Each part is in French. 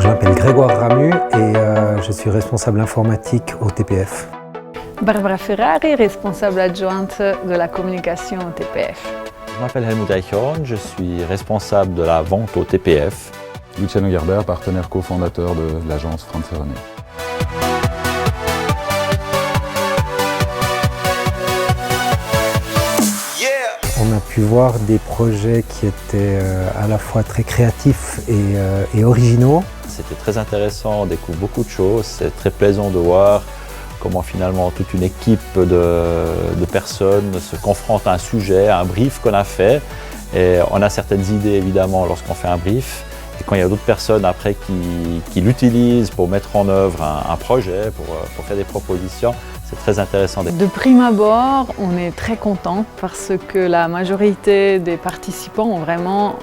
Je m'appelle Grégoire Ramu et je suis responsable informatique au TPF. Barbara Ferrari, responsable adjointe de la communication au TPF. Je m'appelle Helmut Eichhorn, je suis responsable de la vente au TPF. Luciano Gerber, partenaire cofondateur de l'agence Franz & René. On a pu voir des projets qui étaient à la fois très créatifs et originaux. C'était très intéressant, on découvre beaucoup de choses, c'est très plaisant de voir comment finalement toute une équipe de personnes se confronte à un sujet, à un brief qu'on a fait. Et on a certaines idées évidemment lorsqu'on fait un brief. Et quand il y a d'autres personnes après qui l'utilisent pour mettre en œuvre un projet, pour faire des propositions, c'est très intéressant. De prime abord, on est très content parce que la majorité des participants ont vraiment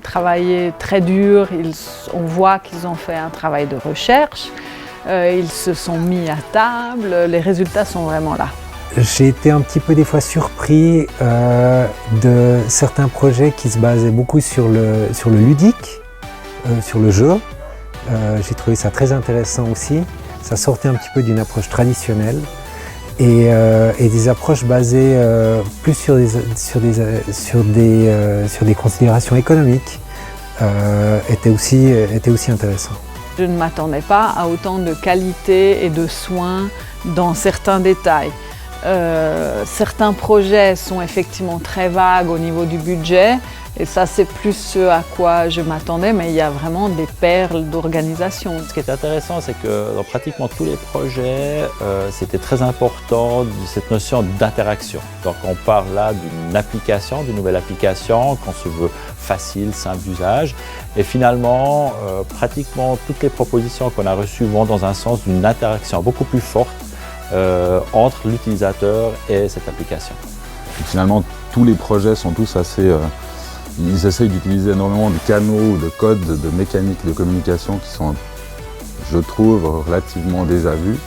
travaillé très dur. On voit qu'ils ont fait un travail de recherche. Ils se sont mis à table, les résultats sont vraiment là. J'ai été un petit peu des fois surpris de certains projets qui se basaient beaucoup sur le ludique, sur le jeu. J'ai trouvé ça très intéressant aussi. Ça sortait un petit peu d'une approche traditionnelle et des approches basées plus sur des considérations économiques étaient aussi intéressants. Je ne m'attendais pas à autant de qualité et de soins dans certains détails. Certains projets sont effectivement très vagues au niveau du budget et ça c'est plus ce à quoi je m'attendais, mais il y a vraiment des perles d'organisation. Ce qui est intéressant, c'est que dans pratiquement tous les projets, c'était très important cette notion d'interaction. Donc on parle là d'une nouvelle application qu'on se veut facile, simple d'usage. Et finalement, pratiquement toutes les propositions qu'on a reçues vont dans un sens d'une interaction beaucoup plus forte entre l'utilisateur et cette application. Et finalement, tous les projets sont tous assez... ils essayent d'utiliser énormément de canaux, de codes, de mécaniques de communication qui sont, je trouve, relativement déjà vus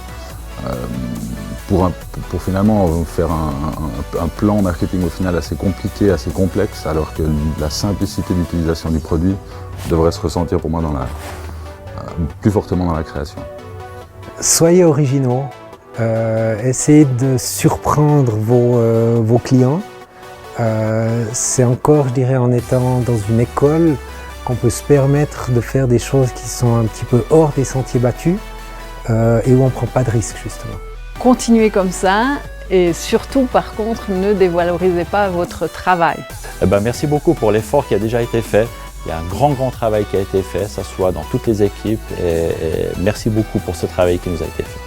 pour finalement faire un plan marketing au final assez compliqué, assez complexe, alors que la simplicité d'utilisation du produit devrait se ressentir pour moi plus fortement dans la création. Soyez originaux. Essayez de surprendre vos clients. C'est encore, je dirais, en étant dans une école qu'on peut se permettre de faire des choses qui sont un petit peu hors des sentiers battus et où on ne prend pas de risques, justement. Continuez comme ça et surtout, par contre, ne dévalorisez pas votre travail. Merci beaucoup pour l'effort qui a déjà été fait. Il y a un grand travail qui a été fait, ça soit dans toutes les équipes et merci beaucoup pour ce travail qui nous a été fait.